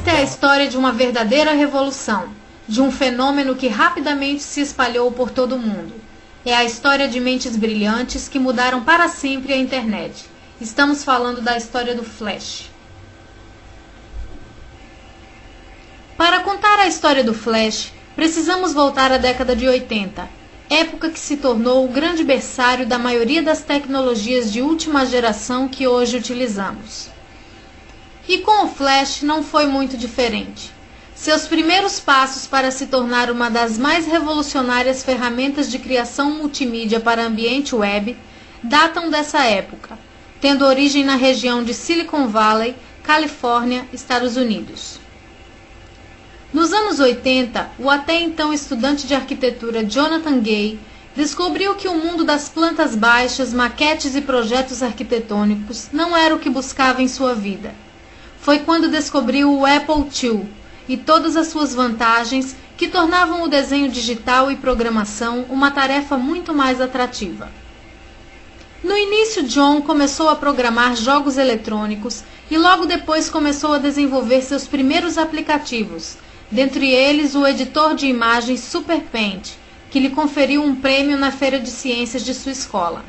Esta é a história de uma verdadeira revolução, de um fenômeno que rapidamente se espalhou por todo o mundo. É a história de mentes brilhantes que mudaram para sempre a internet. Estamos falando da história do Flash. Para contar a história do Flash, precisamos voltar à década de 80, época que se tornou o grande berçário da maioria das tecnologias de última geração que hoje utilizamos. E com o Flash não foi muito diferente. Seus primeiros passos para se tornar uma das mais revolucionárias ferramentas de criação multimídia para ambiente web datam dessa época, tendo origem na região de Silicon Valley, Califórnia, Estados Unidos. Nos anos 80, o até então estudante de arquitetura Jonathan Gay descobriu que o mundo das plantas baixas, maquetes e projetos arquitetônicos não era o que buscava em sua vida. Foi quando descobriu o Apple II e todas as suas vantagens que tornavam o desenho digital e programação uma tarefa muito mais atrativa. No início, John começou a programar jogos eletrônicos e logo depois começou a desenvolver seus primeiros aplicativos, dentre eles o editor de imagens SuperPaint, que lhe conferiu um prêmio na feira de ciências de sua escola.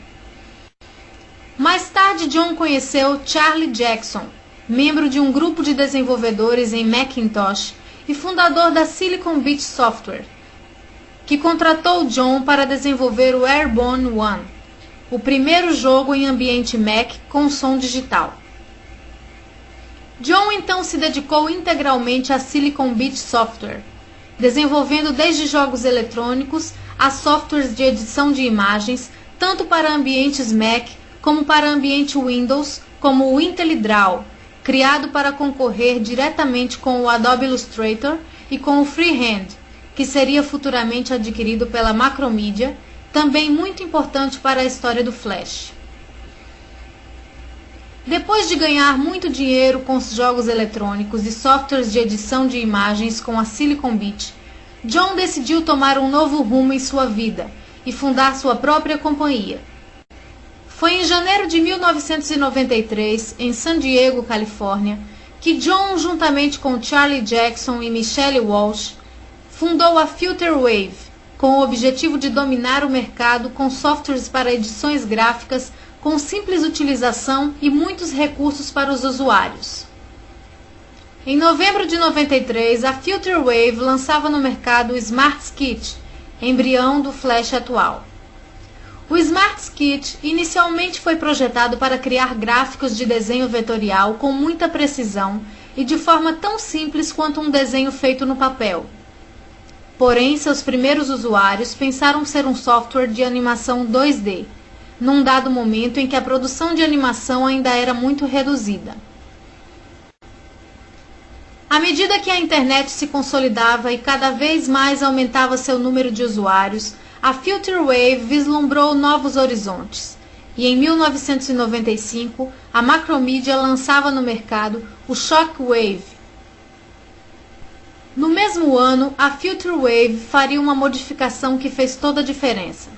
Mais tarde, John conheceu Charlie Jackson, membro de um grupo de desenvolvedores em Macintosh e fundador da Silicon Beach Software, que contratou John para desenvolver o Airborne One, o primeiro jogo em ambiente Mac com som digital. John então se dedicou integralmente à Silicon Beach Software, desenvolvendo desde jogos eletrônicos a softwares de edição de imagens, tanto para ambientes Mac como para ambiente Windows, como o IntelliDraw, criado para concorrer diretamente com o Adobe Illustrator e com o Freehand, que seria futuramente adquirido pela Macromedia, também muito importante para a história do Flash. Depois de ganhar muito dinheiro com os jogos eletrônicos e softwares de edição de imagens com a Silicon Beach, John decidiu tomar um novo rumo em sua vida e fundar sua própria companhia. Foi em janeiro de 1993, em San Diego, Califórnia, que John, juntamente com Charlie Jackson e Michelle Walsh, fundou a FilterWave, com o objetivo de dominar o mercado com softwares para edições gráficas com simples utilização e muitos recursos para os usuários. Em novembro de 93, a FilterWave lançava no mercado o SmartSketch, embrião do Flash atual. O SmartSketch inicialmente foi projetado para criar gráficos de desenho vetorial com muita precisão e de forma tão simples quanto um desenho feito no papel. Porém, seus primeiros usuários pensaram ser um software de animação 2D, num dado momento em que a produção de animação ainda era muito reduzida. À medida que a internet se consolidava e cada vez mais aumentava seu número de usuários, a FilterWave vislumbrou novos horizontes, e em 1995 a Macromedia lançava no mercado o Shockwave. No mesmo ano, a FilterWave faria uma modificação que fez toda a diferença.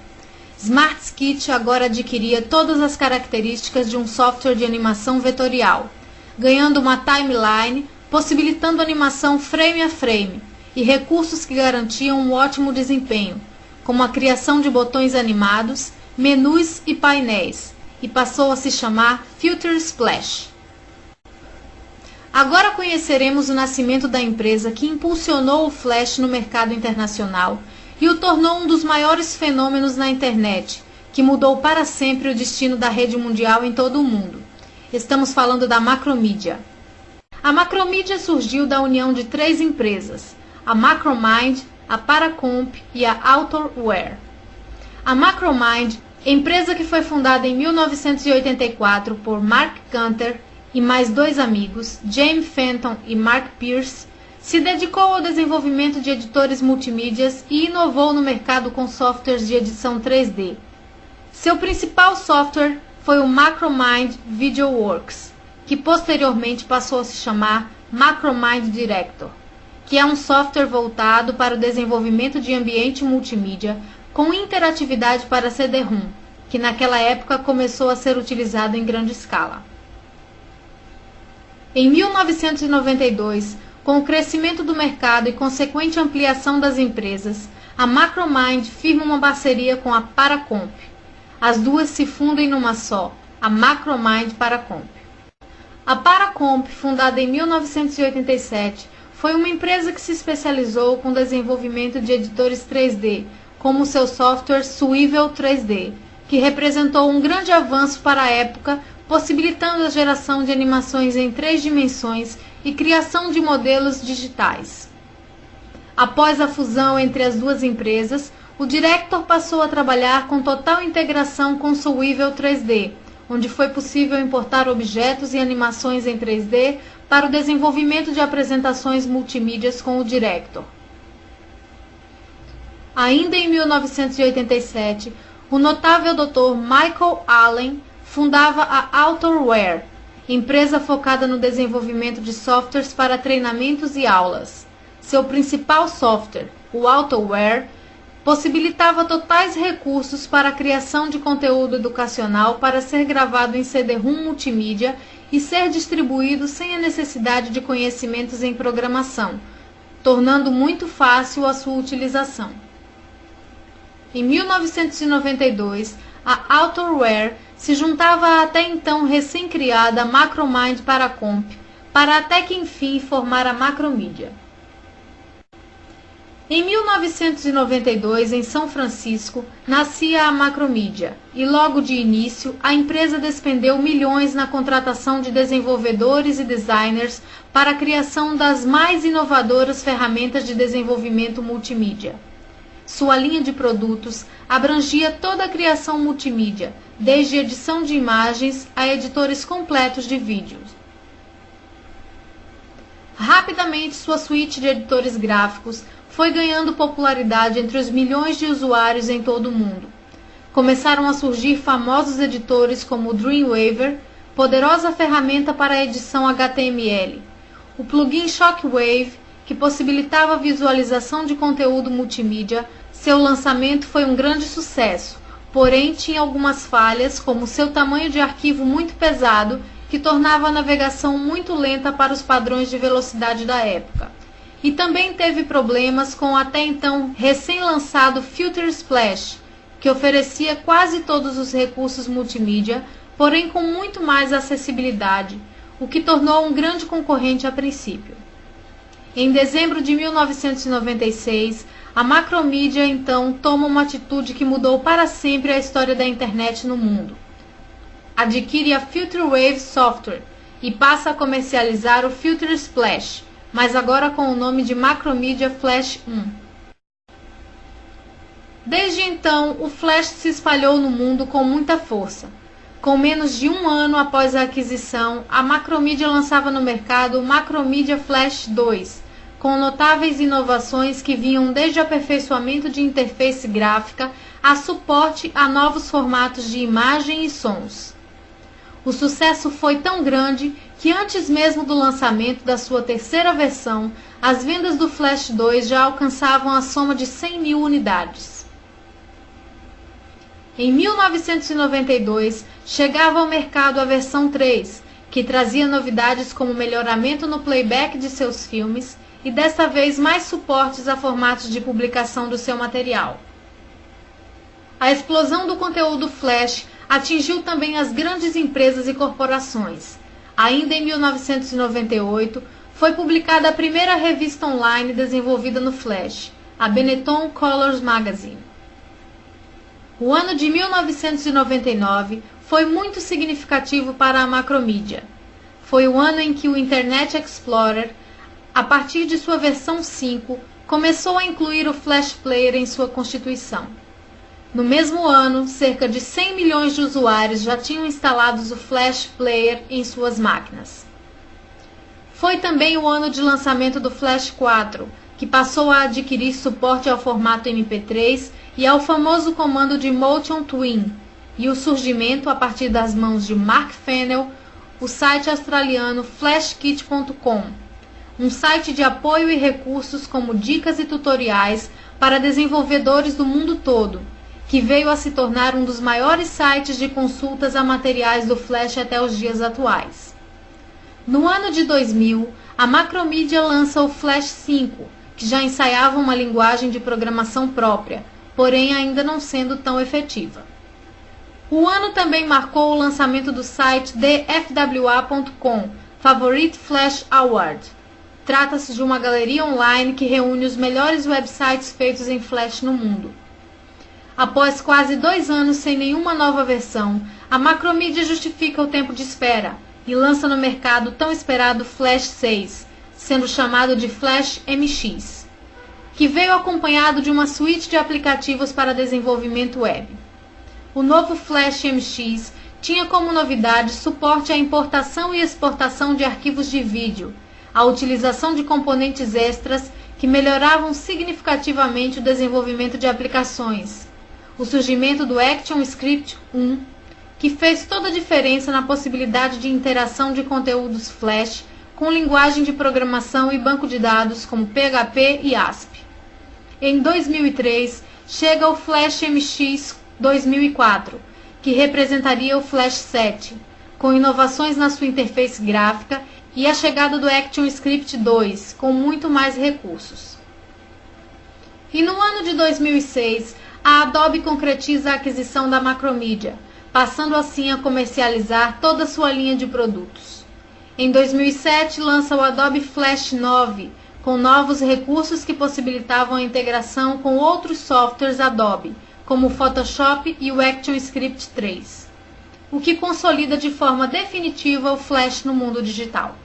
SmartSketch agora adquiria todas as características de um software de animação vetorial, ganhando uma timeline, possibilitando animação frame a frame e recursos que garantiam um ótimo desempenho, como a criação de botões animados, menus e painéis, e passou a se chamar Filter Splash. Agora conheceremos o nascimento da empresa que impulsionou o Flash no mercado internacional e o tornou um dos maiores fenômenos na internet, que mudou para sempre o destino da rede mundial em todo o mundo. Estamos falando da Macromedia. A Macromedia surgiu da união de 3 empresas, a Macromind, a Paracomp e a Autorware. A Macromind, empresa que foi fundada em 1984 por Mark Canter e mais 2 amigos, James Fenton e Mark Pierce, se dedicou ao desenvolvimento de editores multimídias e inovou no mercado com softwares de edição 3D. Seu principal software foi o Macromind VideoWorks, que posteriormente passou a se chamar Macromind Director, que é um software voltado para o desenvolvimento de ambiente multimídia com interatividade para CD-ROM, que naquela época começou a ser utilizado em grande escala. Em 1992, Com o crescimento do mercado e consequente ampliação das empresas, a Macromind firma uma parceria com a Paracomp. As duas se fundem numa só, a Macromind Paracomp. A Paracomp, fundada em 1987, foi uma empresa que se especializou com o desenvolvimento de editores 3D, como seu software Swivel 3D, que representou um grande avanço para a época, possibilitando a geração de animações em 3 dimensões e criação de modelos digitais. Após a fusão entre as duas empresas, o Director passou a trabalhar com total integração com Swivel 3D, onde foi possível importar objetos e animações em 3D para o desenvolvimento de apresentações multimídias com o Director. Ainda em 1987, o notável Dr. Michael Allen fundava a Authorware, empresa focada no desenvolvimento de softwares para treinamentos e aulas. Seu principal software, o Authorware, possibilitava totais recursos para a criação de conteúdo educacional para ser gravado em CD-ROM multimídia e ser distribuído sem a necessidade de conhecimentos em programação, tornando muito fácil a sua utilização. Em 1992, a Authorware se juntava à até então recém-criada Macromind Paracomp, para até que enfim formar a Macromedia. Em 1992, em São Francisco, nascia a Macromedia, e logo de início a empresa despendeu milhões na contratação de desenvolvedores e designers para a criação das mais inovadoras ferramentas de desenvolvimento multimídia. Sua linha de produtos abrangia toda a criação multimídia, desde edição de imagens a editores completos de vídeos. Rapidamente, sua suíte de editores gráficos foi ganhando popularidade entre os milhões de usuários em todo o mundo. Começaram a surgir famosos editores como o Dreamweaver, poderosa ferramenta para a edição HTML, o plugin Shockwave, que possibilitava a visualização de conteúdo multimídia. Seu lançamento foi um grande sucesso, porém tinha algumas falhas, como seu tamanho de arquivo muito pesado, que tornava a navegação muito lenta para os padrões de velocidade da época. E também teve problemas com o até então recém-lançado Filter Splash, que oferecia quase todos os recursos multimídia, porém com muito mais acessibilidade, o que tornou um grande concorrente a princípio. Em dezembro de 1996, a Macromedia então toma uma atitude que mudou para sempre a história da internet no mundo. Adquire a Filterwave Software e passa a comercializar o Filter Splash, mas agora com o nome de Macromedia Flash 1. Desde então, o Flash se espalhou no mundo com muita força. Com menos de um ano após a aquisição, a Macromedia lançava no mercado o Macromedia Flash 2, com notáveis inovações que vinham desde o aperfeiçoamento de interface gráfica a suporte a novos formatos de imagem e sons. O sucesso foi tão grande que antes mesmo do lançamento da sua terceira versão, as vendas do Flash 2 já alcançavam a soma de 100 mil unidades. Em 1992, chegava ao mercado a versão 3, que trazia novidades como melhoramento no playback de seus filmes e desta vez mais suportes a formatos de publicação do seu material. A explosão do conteúdo Flash atingiu também as grandes empresas e corporações. Ainda em 1998, foi publicada a primeira revista online desenvolvida no Flash, a Benetton Colors Magazine. O ano de 1999 foi muito significativo para a Macromedia. Foi o ano em que o Internet Explorer, a partir de sua versão 5, começou a incluir o Flash Player em sua constituição. No mesmo ano, cerca de 100 milhões de usuários já tinham instalados o Flash Player em suas máquinas. Foi também o ano de lançamento do Flash 4, que passou a adquirir suporte ao formato MP3 e ao famoso comando de Motion Twin, e o surgimento, a partir das mãos de Mark Fennell, o site australiano flashkit.com, um site de apoio e recursos como dicas e tutoriais para desenvolvedores do mundo todo, que veio a se tornar um dos maiores sites de consultas a materiais do Flash até os dias atuais. No ano de 2000, a Macromedia lança o Flash 5, que já ensaiava uma linguagem de programação própria, porém ainda não sendo tão efetiva. O ano também marcou o lançamento do site thefwa.com, Favorite Flash Award. Trata-se de uma galeria online que reúne os melhores websites feitos em Flash no mundo. Após quase 2 anos sem nenhuma nova versão, a Macromedia justifica o tempo de espera e lança no mercado o tão esperado Flash 6, sendo chamado de Flash MX, que veio acompanhado de uma suíte de aplicativos para desenvolvimento web. O novo Flash MX tinha como novidade suporte à importação e exportação de arquivos de vídeo, a utilização de componentes extras que melhoravam significativamente o desenvolvimento de aplicações, o surgimento do ActionScript 1, que fez toda a diferença na possibilidade de interação de conteúdos Flash com linguagem de programação e banco de dados como PHP e ASP. Em 2003, chega o Flash MX 2004, que representaria o Flash 7, com inovações na sua interface gráfica e a chegada do ActionScript 2, com muito mais recursos. E no ano de 2006, a Adobe concretiza a aquisição da Macromedia, passando assim a comercializar toda a sua linha de produtos. Em 2007, lança o Adobe Flash 9, com novos recursos que possibilitavam a integração com outros softwares Adobe, como o Photoshop e o ActionScript 3, o que consolida de forma definitiva o Flash no mundo digital.